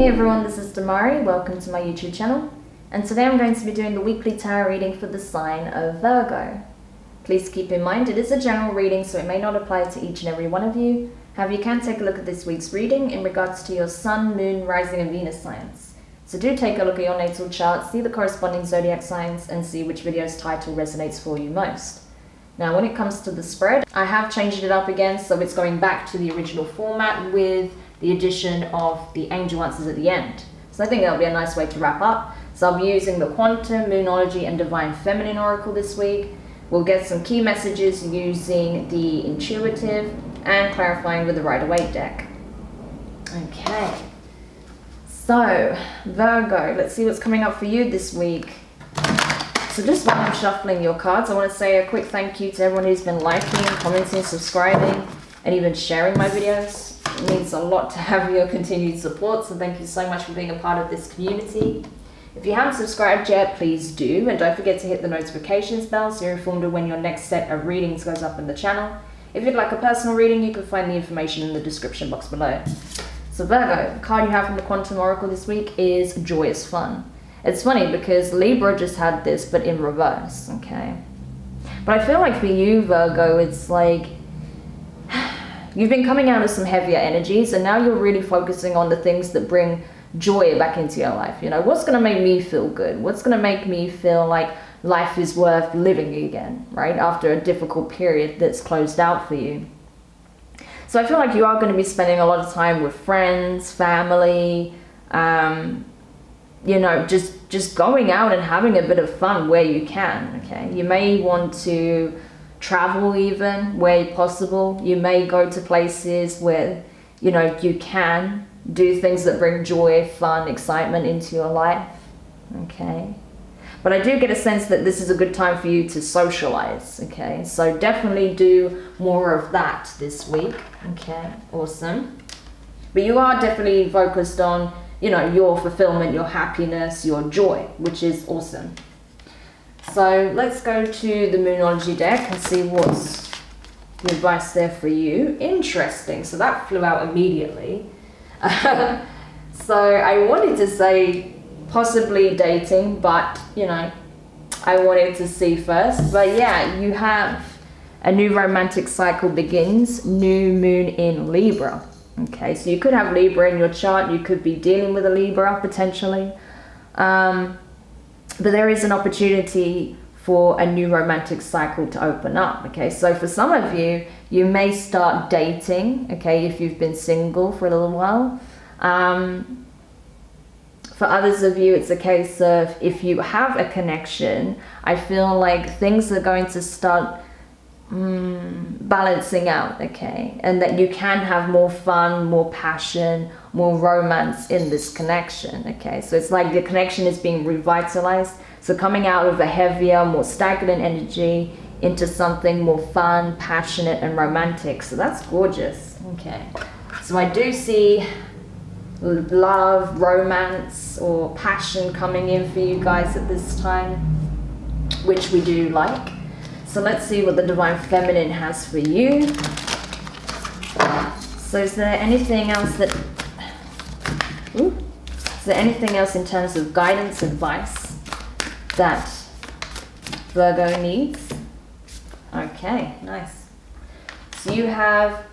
Hey everyone, this is Demari. Welcome to my YouTube channel. And today I'm going to be doing the weekly tarot reading for the sign of Virgo. Please keep in mind it is a general reading, so it may not apply to each and every one of you. However, you can take a look at this week's reading in regards to your Sun, Moon, Rising and Venus signs. So do take a look at your natal chart, see the corresponding zodiac signs and see which video's title resonates for you most. Now when it comes to the spread, I have changed it up again, so it's going back to the original format with the addition of the angel answers at the end. So I think that'll be a nice way to wrap up. So I'll be using the Quantum, Moonology and Divine Feminine Oracle this week. We'll get some key messages using the Intuitive and clarifying with the Rider-Waite deck. Okay, so Virgo, let's see what's coming up for you this week. So just while I'm shuffling your cards, I want to say a quick thank you to everyone who's been liking, commenting, subscribing, and even sharing my videos. It means a lot to have your continued support, so thank you so much for being a part of this community. If you haven't subscribed yet, please do, and don't forget to hit the notifications bell so you're informed of when your next set of readings goes up in the channel. If you'd like a personal reading, you can find the information in the description box below. So Virgo, the card you have from the Quantum Oracle this week is Joyous Fun. It's funny because Libra just had this, but in reverse, okay? But I feel like for you, Virgo, it's like you've been coming out of some heavier energies and now you're really focusing on the things that bring joy back into your life. You know, what's going to make me feel good? What's going to make me feel like life is worth living again, right? After a difficult period that's closed out for you. So I feel like you are going to be spending a lot of time with friends, family, you know, just going out and having a bit of fun where you can, okay? You may want to travel even where possible. You may go to places where, you know, you can do things that bring joy, fun, excitement into your life, okay? But I do get a sense that this is a good time for you to socialize, okay? So definitely do more of that this week, okay? Awesome. But you are definitely focused on, you know, your fulfillment, your happiness, your joy, which is awesome. So let's go to the Moonology deck and see what's the advice there for you. Interesting. So that flew out immediately. So I wanted to say possibly dating, but, you know, I wanted to see first. But yeah, you have a new romantic cycle begins, new moon in Libra. Okay, so you could have Libra in your chart. You could be dealing with a Libra potentially. But there is an opportunity for a new romantic cycle to open up, okay? So for some of you, you may start dating, okay, if you've been single for a little while. For others of you, it's a case of if you have a connection, I feel like things are going to start balancing out, okay? And that you can have more fun, more passion, more romance in this connection, okay? So it's like the connection is being revitalized. So coming out of a heavier, more stagnant energy into something more fun, passionate and romantic. So that's gorgeous, okay? So I do see love, romance or passion coming in for you guys at this time, which we do like. So let's see what the Divine Feminine has for you. So is there anything else that, is there anything else in terms of guidance, advice that Virgo needs? Okay, nice. So you have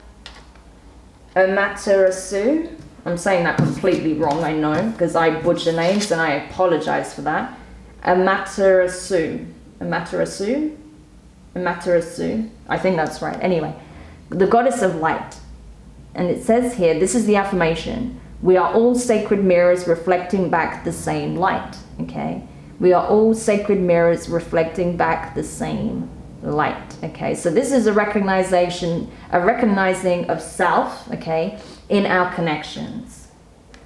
Amaterasu. I'm saying that completely wrong, I know, because I butcher names and I apologize for that. Amaterasu. Amaterasu? Amaterasu, I think that's right. Anyway, the goddess of light. And it says here, this is the affirmation. We are all sacred mirrors reflecting back the same light, okay? We are all sacred mirrors reflecting back the same light, okay? So this is a recognizing of self, okay, in our connections.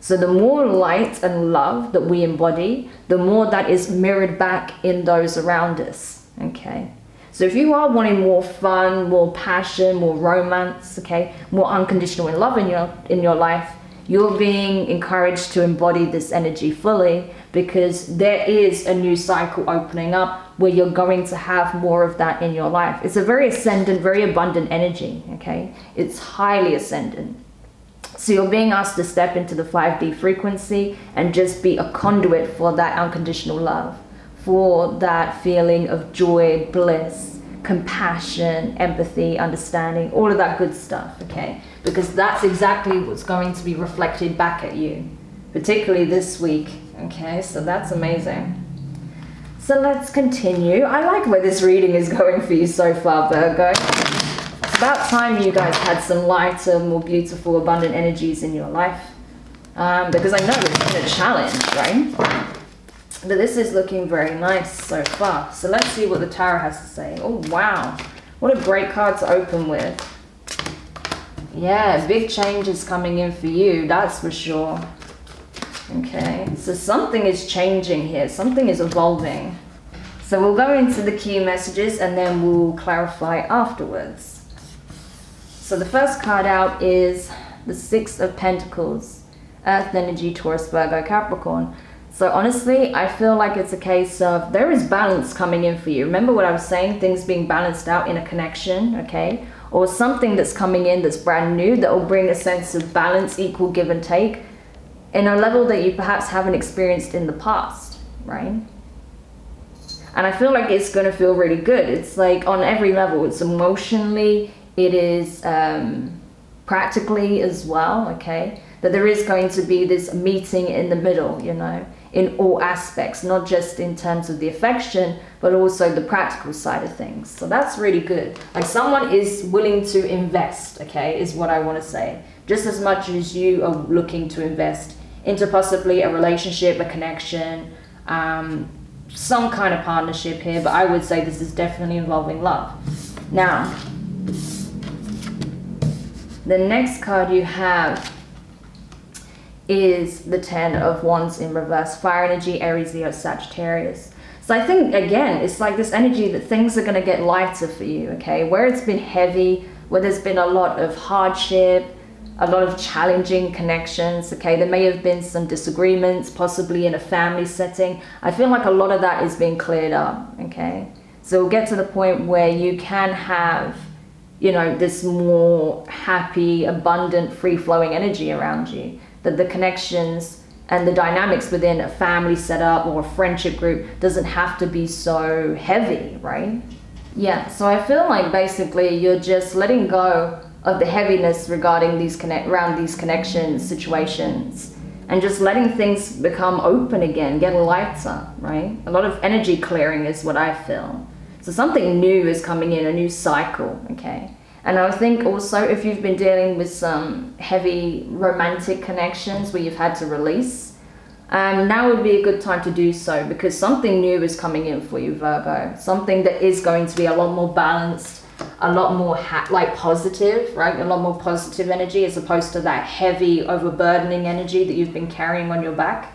So the more light and love that we embody, the more that is mirrored back in those around us, okay? So if you are wanting more fun, more passion, more romance, okay, more unconditional love in your life, you're being encouraged to embody this energy fully, because there is a new cycle opening up where you're going to have more of that in your life. It's a very ascendant, very abundant energy, okay? It's highly ascendant. So you're being asked to step into the 5D frequency and just be a conduit for that unconditional love, for that feeling of joy, bliss, compassion, empathy, understanding, all of that good stuff, okay? Because that's exactly what's going to be reflected back at you, particularly this week, okay? So that's amazing. So let's continue. I like where this reading is going for you so far, Virgo. It's about time you guys had some lighter, more beautiful, abundant energies in your life. Because I know it's been a challenge, right? But this is looking very nice so far. So let's see what the tarot has to say. Oh, wow. What a great card to open with. Yeah, big changes coming in for you, that's for sure. Okay, so something is changing here. Something is evolving. So we'll go into the key messages and then we'll clarify afterwards. So the first card out is the Six of Pentacles. Earth energy, Taurus, Virgo, Capricorn. So honestly, I feel like it's a case of there is balance coming in for you. Remember what I was saying? Things being balanced out in a connection, okay? Or something that's coming in that's brand new that will bring a sense of balance, equal give and take in a level that you perhaps haven't experienced in the past, right? And I feel like it's going to feel really good. It's like on every level. It's emotionally, it is practically as well, okay? That there is going to be this meeting in the middle, you know, in all aspects, not just in terms of the affection, but also the practical side of things. So that's really good. Like someone is willing to invest, okay, is what I want to say. Just as much as you are looking to invest into possibly a relationship, a connection, some kind of partnership here, but I would say this is definitely involving love. Now, the next card you have is the Ten of Wands in reverse. Fire energy, Aries, Leo, Sagittarius. So I think, again, it's like this energy that things are going to get lighter for you, okay? Where it's been heavy, where there's been a lot of hardship, a lot of challenging connections, okay? There may have been some disagreements, possibly in a family setting. I feel like a lot of that is being cleared up, okay? So we'll get to the point where you can have, you know, this more happy, abundant, free-flowing energy around you. That the connections and the dynamics within a family setup or a friendship group doesn't have to be so heavy, right? Yeah, so I feel like basically you're just letting go of the heaviness regarding these around these connections, situations, and just letting things become open again, get lighter, right? A lot of energy clearing is what I feel. So something new is coming in, a new cycle, okay? And I think also if you've been dealing with some heavy romantic connections where you've had to release, now would be a good time to do so, because something new is coming in for you, Virgo. Something that is going to be a lot more balanced, a lot more like positive, right? A lot more positive energy as opposed to that heavy, overburdening energy that you've been carrying on your back.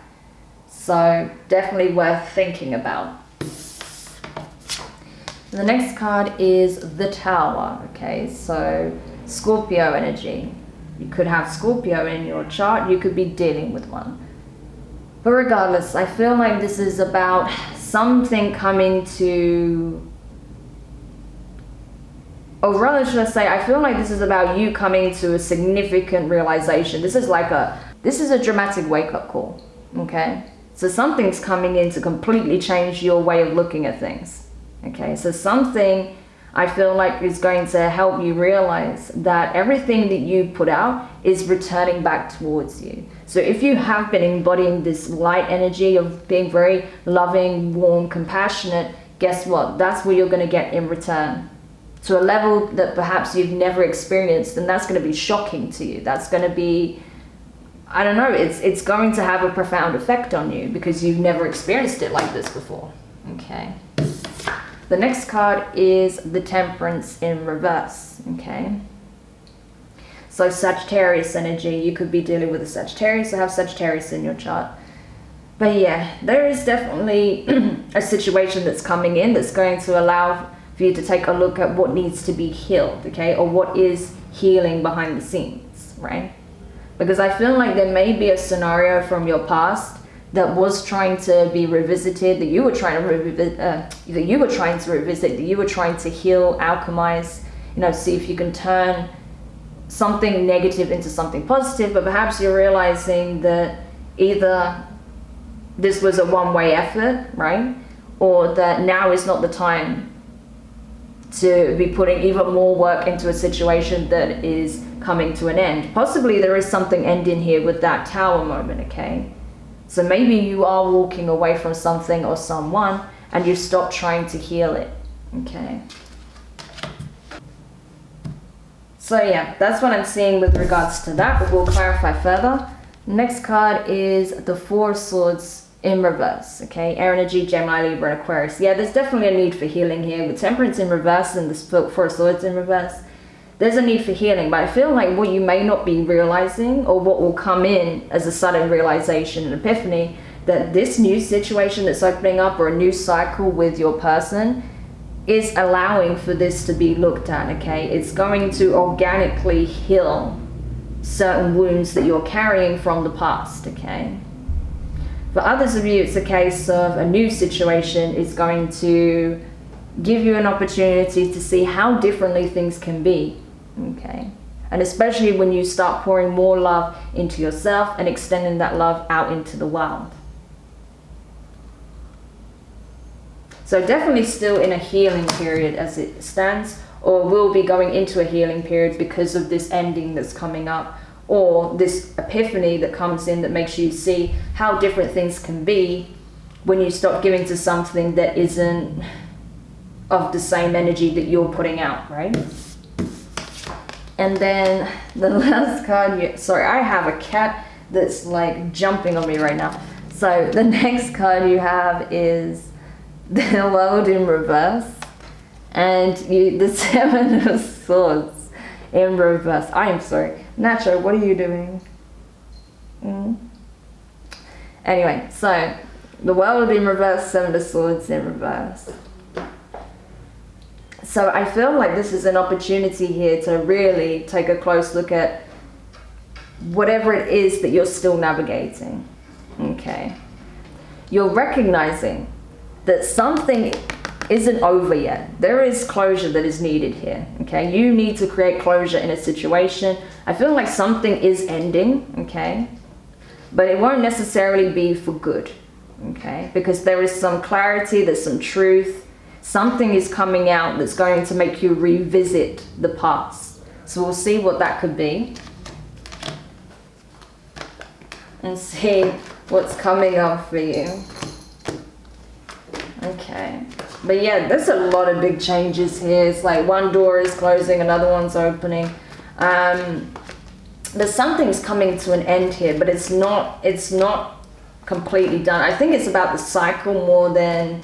So definitely worth thinking about. The next card is the Tower, okay? So Scorpio energy. You could have Scorpio in your chart, you could be dealing with one. But regardless, I feel like this is about something coming to, or rather should I say, I feel like this is about you coming to a significant realization. This is a dramatic wake-up call, okay? So something's coming in to completely change your way of looking at things. Okay, so something I feel like is going to help you realize that everything that you put out is returning back towards you. So if you have been embodying this light energy of being very loving, warm, compassionate, guess what? That's what you're going to get in return. To a level that perhaps you've never experienced, and that's going to be shocking to you. That's going to be, I don't know, it's going to have a profound effect on you because you've never experienced it like this before. Okay. The next card is the Temperance in reverse, okay? So Sagittarius energy, you could be dealing with a Sagittarius or have Sagittarius in your chart. But yeah, there is definitely a situation that's coming in that's going to allow for you to take a look at what needs to be healed, okay? Or what is healing behind the scenes, right? Because I feel like there may be a scenario from your past that was trying to be revisited, that you were trying to revisit, that you were trying to heal, alchemize, you know, see if you can turn something negative into something positive, but perhaps you're realizing that either this was a one-way effort, right? Or that now is not the time to be putting even more work into a situation that is coming to an end. Possibly there is something ending here with that Tower moment, okay? So maybe you are walking away from something or someone and you've stopped trying to heal it, okay? So yeah, that's what I'm seeing with regards to that, but we'll clarify further. Next card is the Four of Swords in reverse, okay? Air energy, Gemini, Libra, and Aquarius. Yeah, there's definitely a need for healing here. With Temperance in reverse and the Four of Swords in reverse, there's a need for healing, but I feel like what you may not be realizing, or what will come in as a sudden realization and epiphany, that this new situation that's opening up, or a new cycle with your person, is allowing for this to be looked at, okay? It's going to organically heal certain wounds that you're carrying from the past, okay? For others of you, it's a case of a new situation is going to give you an opportunity to see how differently things can be, okay? And especially when you start pouring more love into yourself and extending that love out into the world. So definitely still in a healing period as it stands, or will be going into a healing period because of this ending that's coming up, or this epiphany that comes in that makes you see how different things can be when you stop giving to something that isn't of the same energy that you're putting out, right? And then the last card, sorry, I have a cat that's like jumping on me right now. So the next card you have is the World in reverse, and the Seven of Swords in reverse. I am sorry. Nacho, what are you doing? Anyway, so the World in reverse, Seven of Swords in reverse. So I feel like this is an opportunity here to really take a close look at whatever it is that you're still navigating, okay? You're recognizing that something isn't over yet. There is closure that is needed here, okay? You need to create closure in a situation. I feel like something is ending, okay? But it won't necessarily be for good, okay? Because there is some clarity, there's some truth. Something is coming out that's going to make you revisit the past. So we'll see what that could be. And see what's coming up for you. Okay, but yeah, there's a lot of big changes here. It's like one door is closing, another one's opening. There's something's coming to an end here, but it's not completely done. I think it's about the cycle more than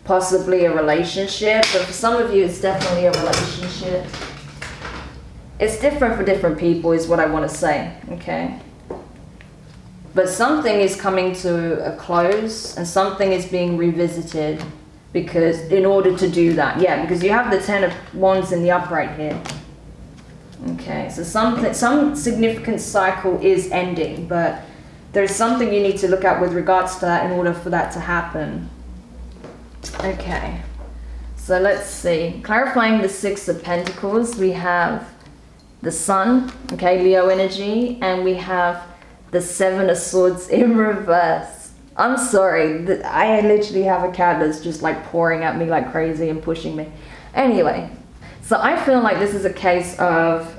possibly a relationship, but for some of you it's definitely a relationship. It's different for different people is what I want to say, okay? But something is coming to a close and something is being revisited, because in order to do that, yeah, because you have the Ten of Wands in the upright here. Okay, so some significant cycle is ending, but there's something you need to look at with regards to that in order for that to happen. Okay, so let's see. Clarifying the Six of Pentacles, we have the Sun, okay, Leo energy, and we have the Seven of Swords in reverse. I'm sorry, I literally have a cat that's just like pouring at me like crazy and pushing me. Anyway, so I feel like this is a case of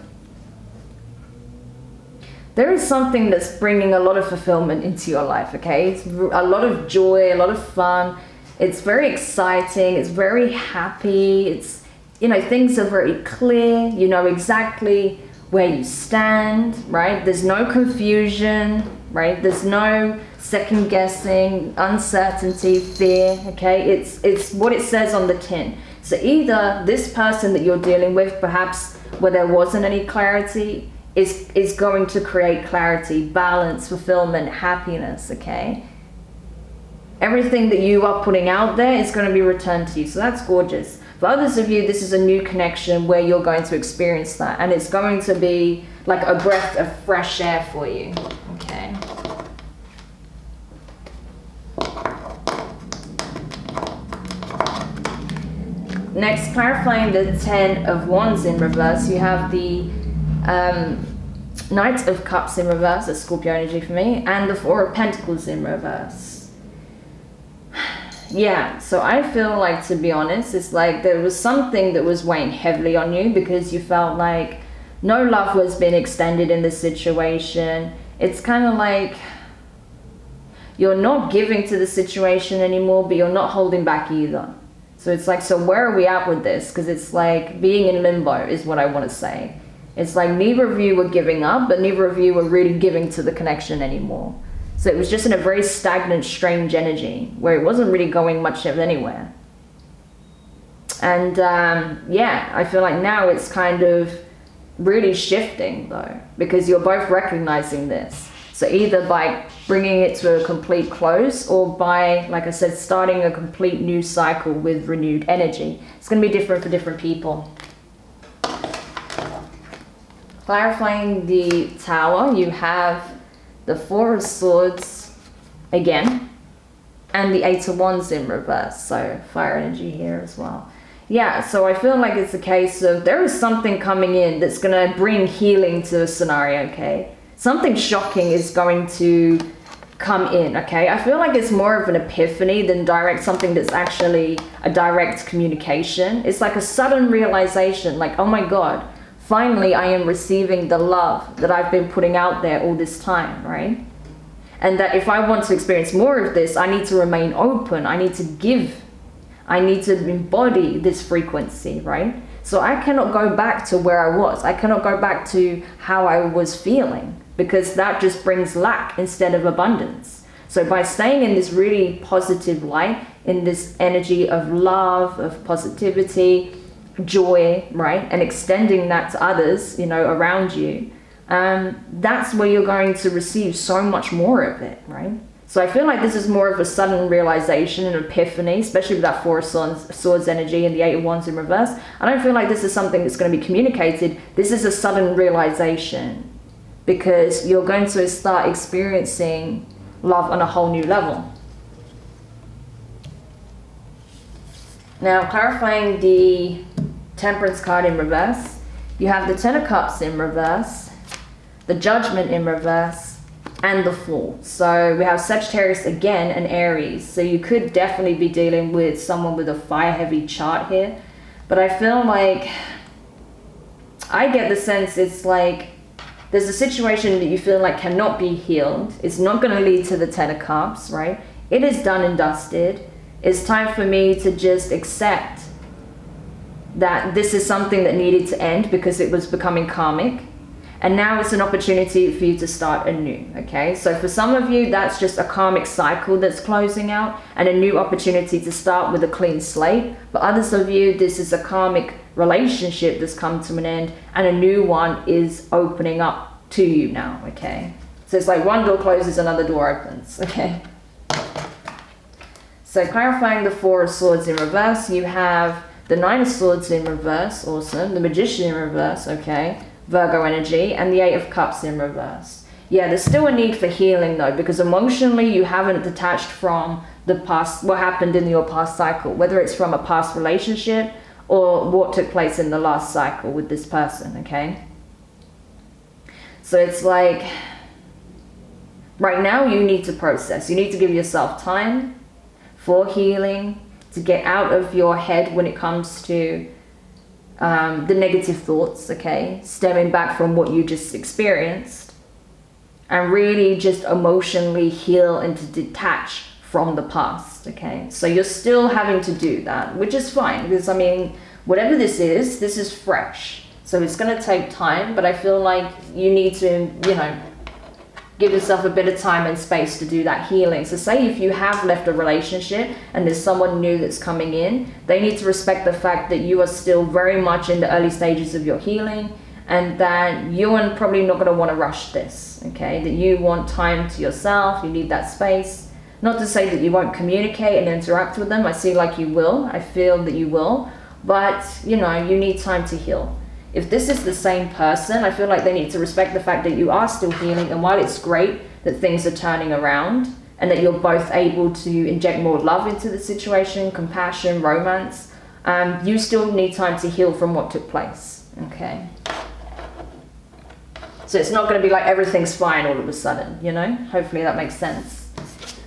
there is something that's bringing a lot of fulfillment into your life, okay? It's a lot of joy, a lot of fun. It's very exciting, it's very happy. It's, you know, things are very clear. You know exactly where you stand, right? There's no confusion, right? There's no second guessing, uncertainty, fear, okay? It's what it says on the tin. So either this person that you're dealing with, perhaps where there wasn't any clarity, is going to create clarity, balance, fulfillment, happiness, okay? Everything that you are putting out there is going to be returned to you. So that's gorgeous. For others of you, this is a new connection where you're going to experience that. And it's going to be like a breath of fresh air for you. Okay. Next, clarifying the Ten of Wands in reverse, you have the Knight of Cups in reverse, that's Scorpio energy for me, and the Four of Pentacles in reverse. Yeah, so I feel like, to be honest, it's like there was something that was weighing heavily on you because you felt like no love was being extended in this situation. It's kind of like you're not giving to the situation anymore, but you're not holding back either. So it's like, so where are we at with this? Because it's like being in limbo is what I want to say. It's like neither of you were giving up, but neither of you were really giving to the connection anymore. So it was just in a very stagnant, strange energy where it wasn't really going much of anywhere. And yeah, I feel like now it's kind of really shifting though, because you're both recognizing this. So either by bringing it to a complete close or by, like I said, starting a complete new cycle with renewed energy. It's going to be different for different people. Clarifying the Tower, you have the Four of Swords again and the Eight of Wands in reverse. So fire energy here as well. Yeah, so I feel like it's a case of there is something coming in that's going to bring healing to the scenario, okay? Something shocking is going to come in, okay? I feel like it's more of an epiphany than direct, something that's actually a direct communication. It's like a sudden realization, like, oh my God, finally I am receiving the love that I've been putting out there all this time, right? And that if I want to experience more of this, I need to remain open, I need to give, I need to embody this frequency, right? So I cannot go back to where I was. I cannot go back to how I was feeling, because that just brings lack instead of abundance. So by staying in this really positive light, in this energy of love, of positivity, joy, right, and extending that to others, you know, around you, that's where you're going to receive so much more of it, right? So I feel like this is more of a sudden realization, an epiphany, especially with that Four of Swords energy and the Eight of Wands in reverse. I don't feel like this is something that's going to be communicated. This is a sudden realization, because you're going to start experiencing love on a whole new level. Now, clarifying the Temperance card in reverse, you have the Ten of Cups in reverse, the Judgment in reverse, and the Fool. So we have Sagittarius again and Aries. So you could definitely be dealing with someone with a fire-heavy chart here. But I feel like, I get the sense it's like, there's a situation that you feel like cannot be healed. It's not going to lead to the Ten of Cups, right? It is done and dusted. It's time for me to just accept that this is something that needed to end because it was becoming karmic. And now it's an opportunity for you to start anew, okay? So for some of you, that's just a karmic cycle that's closing out and a new opportunity to start with a clean slate. For others of you, this is a karmic relationship that's come to an end and a new one is opening up to you now, okay? So it's like one door closes, another door opens, okay? So clarifying the Four of Swords in reverse, you have the Nine of Swords in reverse, awesome. The Magician in reverse, okay. Virgo energy, and the Eight of Cups in reverse. Yeah, there's still a need for healing though, because emotionally you haven't detached from the past, what happened in your past cycle, whether it's from a past relationship or what took place in the last cycle with this person, okay? So it's like, right now you need to process. You need to give yourself time for healing, to get out of your head when it comes to the negative thoughts, okay, stemming back from what you just experienced, and really just emotionally heal and to detach from the past, okay? So you're still having to do that, which is fine, because I mean, whatever this is fresh, so it's going to take time, but I feel like you need to, you know, give yourself a bit of time and space to do that healing. So say if you have left a relationship and there's someone new that's coming in, they need to respect the fact that you are still very much in the early stages of your healing, and that you're probably not going to want to rush this, okay? That you want time to yourself, you need that space. Not to say that you won't communicate and interact with them. I see like you will, I feel that you will, but you know, you need time to heal. If this is the same person, I feel like they need to respect the fact that you are still healing, and while it's great that things are turning around and that you're both able to inject more love into the situation, compassion, romance, you still need time to heal from what took place, okay? So it's not going to be like everything's fine all of a sudden, you know? Hopefully that makes sense.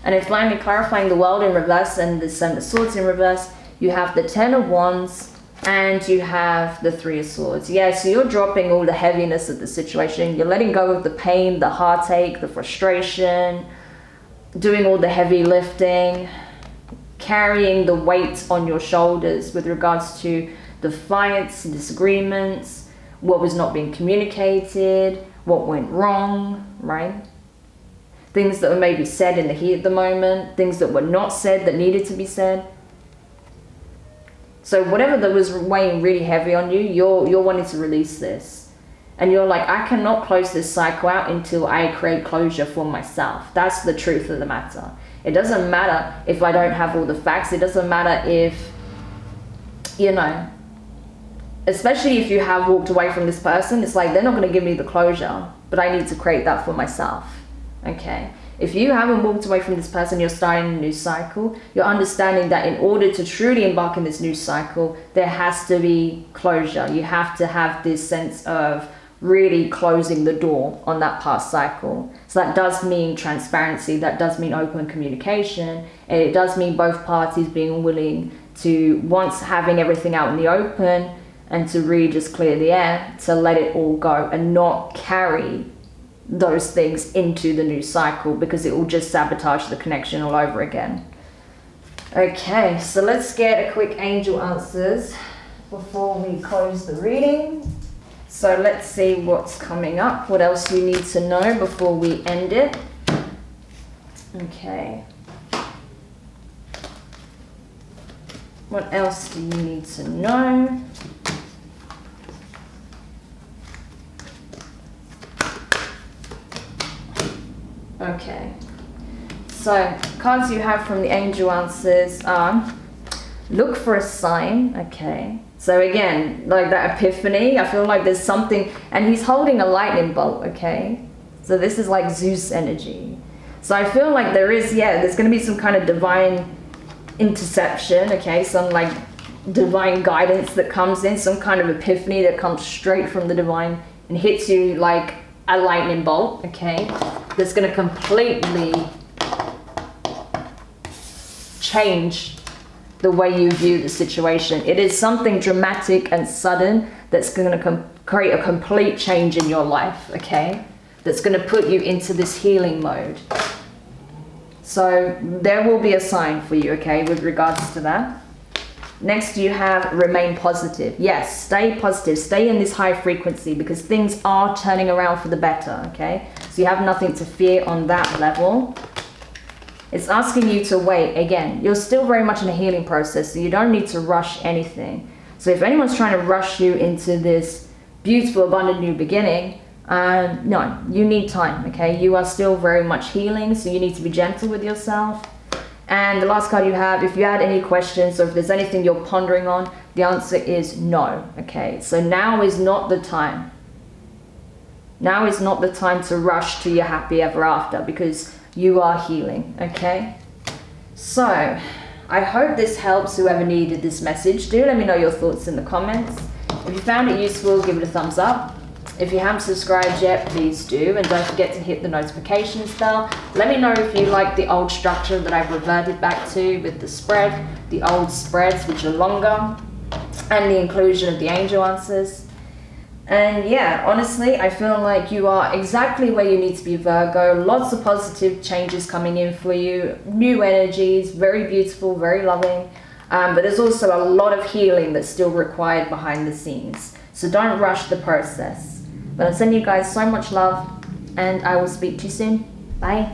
And then finally, clarifying the World in reverse and the Seven of Swords in reverse, you have the Ten of Wands and you have the Three of Swords. Yeah, so you're dropping all the heaviness of the situation. You're letting go of the pain, the heartache, the frustration, doing all the heavy lifting, carrying the weight on your shoulders with regards to the fights, disagreements, what was not being communicated, what went wrong, right? Things that were maybe said in the heat of the moment, things that were not said that needed to be said. So whatever that was weighing really heavy on you, you're wanting to release this. And you're like, I cannot close this cycle out until I create closure for myself. That's the truth of the matter. It doesn't matter if I don't have all the facts. It doesn't matter if, you know, especially if you have walked away from this person, it's like, they're not going to give me the closure, but I need to create that for myself. Okay, if you haven't walked away from this person, you're starting a new cycle, you're understanding that in order to truly embark in this new cycle, there has to be closure. You have to have this sense of really closing the door on that past cycle. So that does mean transparency, that does mean open communication, and it does mean both parties being willing to, once having everything out in the open, and to really just clear the air, to let it all go and not carry those things into the new cycle, because it will just sabotage the connection all over again. Okay, so let's get a quick angel answers before we close the reading. So let's see what's coming up, what else you need to know before we end it. Okay. What else do you need to know? Okay, so cards you have from the angel answers are look for a sign. Okay, so again, like that epiphany, I feel like there's something, and he's holding a lightning bolt. Okay, so this is like Zeus energy. So I feel like there is, yeah, there's going to be some kind of divine interception. Okay, some like divine guidance that comes in, some kind of epiphany that comes straight from the divine and hits you like a lightning bolt. Okay, that's going to completely change the way you view the situation. It is something dramatic and sudden that's going to create a complete change in your life, okay? That's going to put you into this healing mode. So there will be a sign for you, okay, with regards to that. Next, you have remain positive. Yes, stay positive. Stay in this high frequency because things are turning around for the better, okay? So you have nothing to fear on that level. It's asking you to wait. Again, you're still very much in a healing process, so you don't need to rush anything. So if anyone's trying to rush you into this beautiful, abundant new beginning, no, you need time, okay? You are still very much healing, so you need to be gentle with yourself. And the last card you have, if you had any questions or if there's anything you're pondering on, the answer is no, okay? So now is not the time. Now is not the time to rush to your happy ever after because you are healing, okay? So I hope this helps whoever needed this message. Do let me know your thoughts in the comments. If you found it useful, give it a thumbs up. If you haven't subscribed yet, please do. And don't forget to hit the notifications bell. Let me know if you like the old structure that I've reverted back to with the spread, the old spreads which are longer, and the inclusion of the angel answers. And yeah, honestly, I feel like you are exactly where you need to be, Virgo. Lots of positive changes coming in for you. New energies, very beautiful, very loving. But there's also a lot of healing that's still required behind the scenes. So don't rush the process. But I'm sending you guys so much love, and I will speak to you soon. Bye.